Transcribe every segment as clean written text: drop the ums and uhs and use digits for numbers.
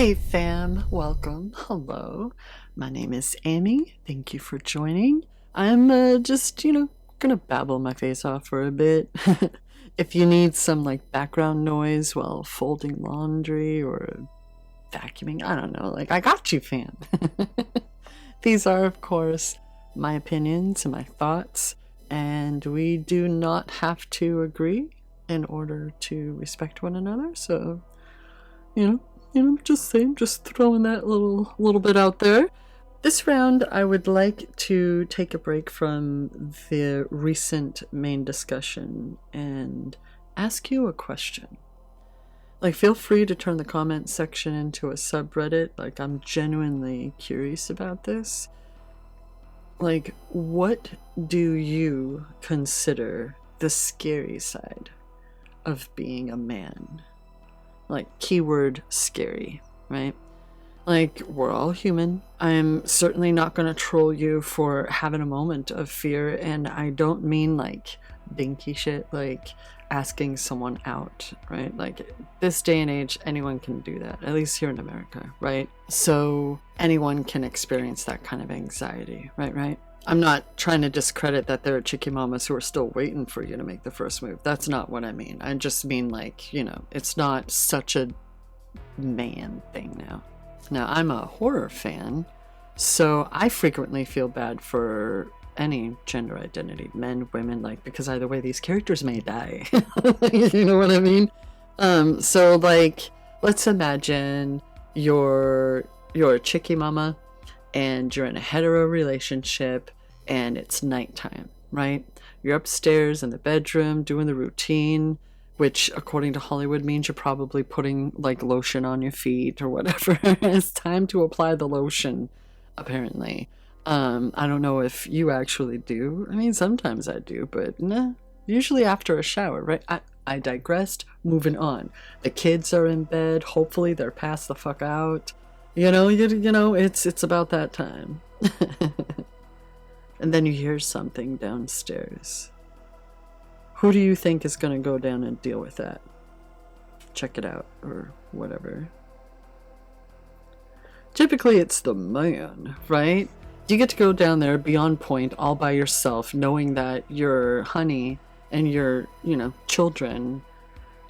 Hey fam, welcome. Hello. My name is Amy. Thank you for joining. I'm just, gonna babble my face off for a bit. If you need some like background noise while folding laundry or vacuuming, I don't know, like I got you, fam. These are, of course, my opinions and my thoughts, and we do not have to agree in order to respect one another. So, just saying, just throwing that little bit out there. This round, I would like to take a break from the recent main discussion and ask you a question. Like, feel free to turn the comment section into a subreddit. Like, I'm genuinely curious about this. Like, what do you consider the scary side of being a man? Like, keyword scary, right? Like, we're all human. I'm certainly not going to troll you for having a moment of fear, and I don't mean like dinky shit, like asking someone out, right? Like, this day and age, anyone can do that, at least here in America, right? So anyone can experience that kind of anxiety, right? I'm not trying to discredit that there are chicky mamas who are still waiting for you to make the first move. That's not what I mean. I just mean, like, it's not such a man thing now. Now, I'm a horror fan, so I frequently feel bad for any gender identity, men, women, like, because either way, these characters may die. You know what I mean? So, like, let's imagine you're a chicky mama, and you're in a hetero relationship, and it's nighttime, right? You're upstairs in the bedroom doing the routine, which according to Hollywood means you're probably putting like lotion on your feet or whatever. It's time to apply the lotion, apparently. I don't know if you actually do. I mean, sometimes I do, but nah, usually after a shower, right? I digressed. Moving on. The kids are in bed. Hopefully they're passed the fuck out. It's about that time. And then you hear something downstairs. Who do you think is going to go down and deal with that? Check it out, or whatever. Typically, it's the man, right? You get to go down there, be on point, all by yourself, knowing that your honey and your, children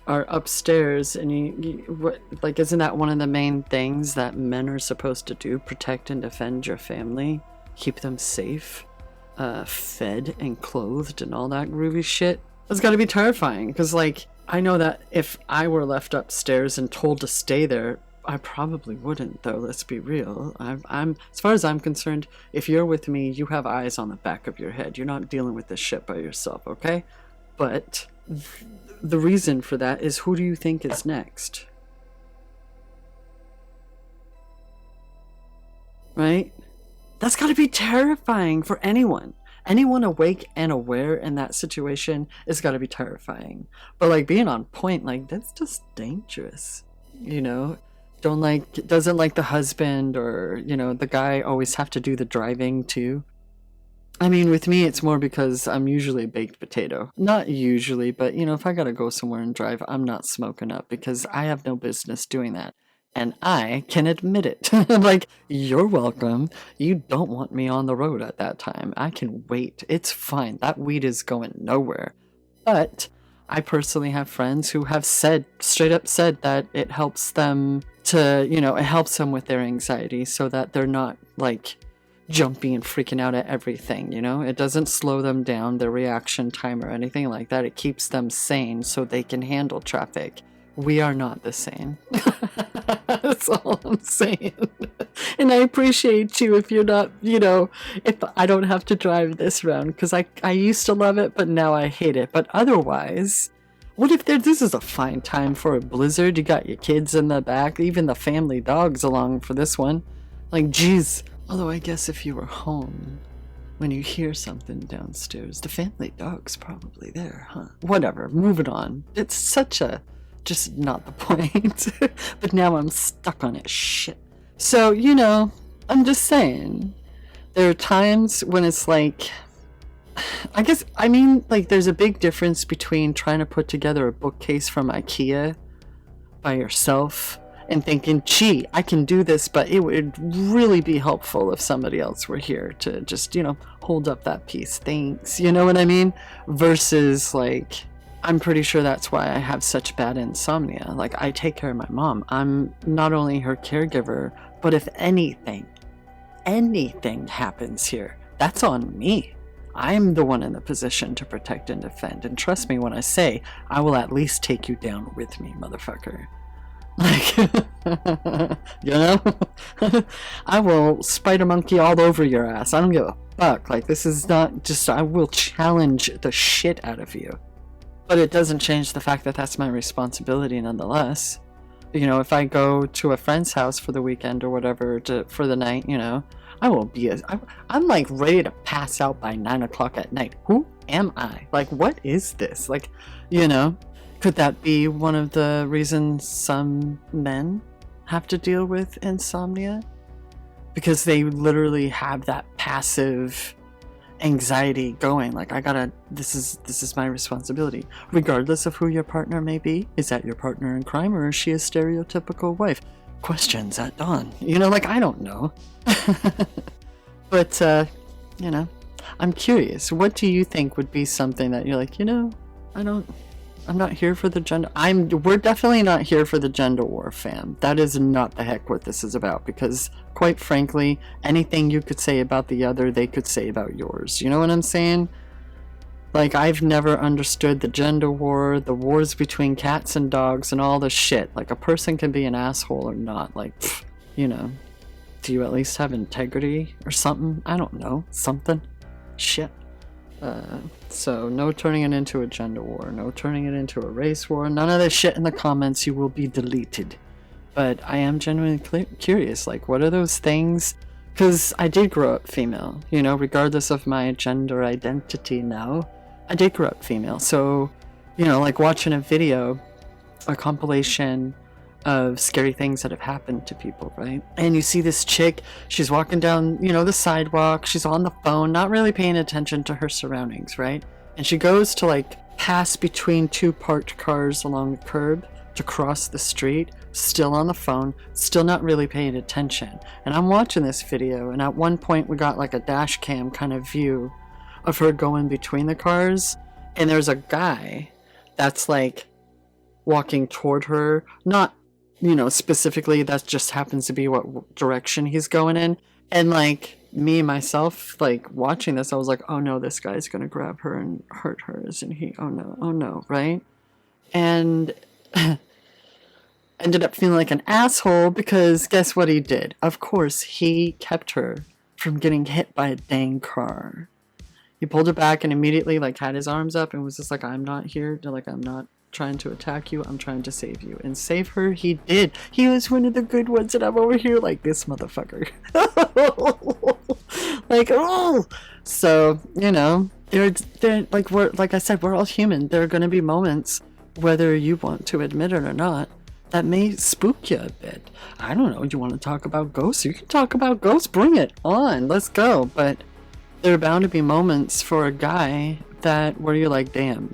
are upstairs, and isn't that one of the main things that men are supposed to do? Protect and defend your family, keep them safe, fed and clothed and all that groovy shit. That's gotta be terrifying, because like, I know that if I were left upstairs and told to stay there, I probably wouldn't, though. Let's be real. I'm as far as I'm concerned, if you're with me, you have eyes on the back of your head. You're not dealing with this shit by yourself, okay? But the reason for that is, who do you think is next? Right? That's got to be terrifying for anyone. Anyone awake and aware in that situation is got to be terrifying. But like, being on point, like, that's just dangerous. Doesn't like the husband or, the guy always have to do the driving too? I mean, with me, it's more because I'm usually a baked potato. Not usually, but, if I gotta go somewhere and drive, I'm not smoking up, because I have no business doing that. And I can admit it. Like, you're welcome. You don't want me on the road at that time. I can wait. It's fine. That weed is going nowhere. But I personally have friends who have straight up said that it helps them it helps them with their anxiety, so that they're not, like, jumpy and freaking out at everything, It doesn't slow them down, their reaction time or anything like that. It keeps them sane so they can handle traffic. We are not the same. That's all I'm saying. And I appreciate you if you're not, if I don't have to drive this round, because I used to love it, but now I hate it. But otherwise, what if this is a fine time for a blizzard? You got your kids in the back, even the family dog's along for this one. Like, geez. Although I guess if you were home, when you hear something downstairs, the family dog's probably there, huh? Whatever, moving on. It's just not the point. But now I'm stuck on it. Shit. So, I'm just saying, there are times when it's like, there's a big difference between trying to put together a bookcase from IKEA by yourself and thinking, gee, I can do this, but it would really be helpful if somebody else were here to just, hold up that piece. Thanks. You know what I mean? Versus, like, I'm pretty sure that's why I have such bad insomnia. Like, I take care of my mom. I'm not only her caregiver, but if anything happens here, that's on me. I'm the one in the position to protect and defend. And trust me when I say, I will at least take you down with me, motherfucker. Like, I will spider monkey all over your ass. I don't give a fuck. Like, this is not just, I will challenge the shit out of you. But it doesn't change the fact that that's my responsibility nonetheless. If I go to a friend's house for the weekend or whatever for the night, I will be I'm like ready to pass out by 9 o'clock at night. Who am I? Like, what is this? Like, could that be one of the reasons some men have to deal with insomnia? Because they literally have that passive anxiety going, like, this is my responsibility, regardless of who your partner may be. Is that your partner in crime, or is she a stereotypical wife? Questions at dawn. Like, I don't know. But I'm curious, what do you think would be something that you're like, I'm not here for the gender. We're definitely not here for the gender war, fam. That is not the heck what this is about, because quite frankly, anything you could say about the other, they could say about yours. You know what I'm saying? Like, I've never understood the gender war, the wars between cats and dogs, and all this shit. Like, a person can be an asshole or not. Like, do you at least have integrity or something? I don't know. Something. Shit. So no turning it into a gender war, no turning it into a race war, none of this shit in the comments. You will be deleted. But I am genuinely curious, like, what are those things? Because I did grow up female, regardless of my gender identity now, I did grow up female. So, like watching a video, a compilation of scary things that have happened to people, right? And you see this chick, she's walking down, the sidewalk, she's on the phone, not really paying attention to her surroundings, right? And she goes to, like, pass between two parked cars along the curb to cross the street, still on the phone, still not really paying attention. And I'm watching this video, and at one point we got like a dash cam kind of view of her going between the cars, and there's a guy that's like walking toward her, not specifically, that just happens to be what direction he's going in. And like me, myself, like watching this, I was like, oh no, this guy's gonna grab her and hurt her, isn't he? Oh no, right? And ended up feeling like an asshole, because guess what he did? Of course, he kept her from getting hit by a dang car. He pulled her back and immediately like had his arms up and was just like, I'm not here to, like, I'm not trying to attack you, I'm trying to save you. And save her he did. He was one of the good ones, and I'm over here like, this motherfucker. Like, oh. So, they're like I said, we're all human. There are going to be moments, whether you want to admit it or not, that may spook you a bit. I don't know, you want to talk about ghosts? You can talk about ghosts, bring it on, let's go. But there are bound to be moments for a guy where you're like, damn,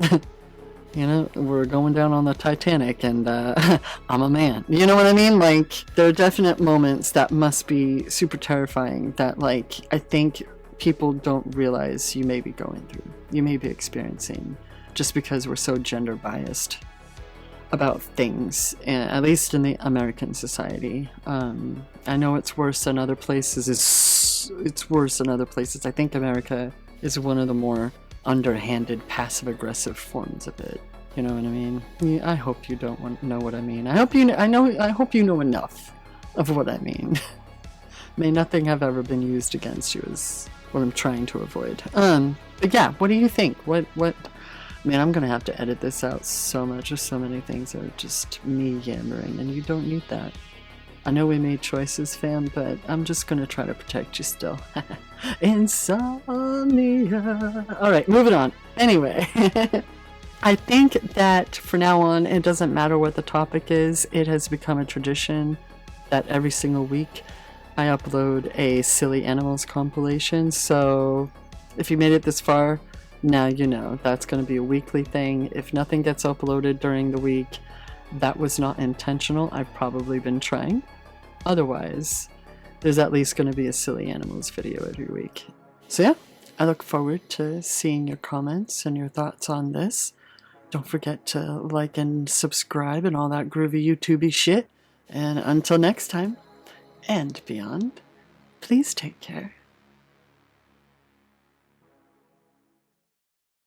we're going down on the Titanic, and I'm a man. You know what I mean? Like, there are definite moments that must be super terrifying that, like, I think people don't realize you may be going through, you may be experiencing, just because we're so gender biased about things, at least in the American society. I know it's worse in other places. It's worse in other places. I think America is one of the more underhanded, passive-aggressive forms of it. You know what I mean? I hope you don't know what I mean. I hope you know enough of what I mean. May nothing have ever been used against you is what I'm trying to avoid. But yeah, what do you think? What? Man, I'm gonna have to edit this out so much. There's so many things that are just me yammering, and you don't need that. I know we made choices, fam, but I'm just gonna try to protect you still. Insomnia. Alright, moving on. Anyway, I think that for now on, it doesn't matter what the topic is. It has become a tradition that every single week I upload a Silly Animals compilation. So if you made it this far, now you know. That's going to be a weekly thing. If nothing gets uploaded during the week, that was not intentional, I've probably been trying. Otherwise, there's at least going to be a Silly Animals video every week. So yeah, I look forward to seeing your comments and your thoughts on this. Don't forget to like and subscribe and all that groovy YouTubey shit. And until next time, and beyond, please take care.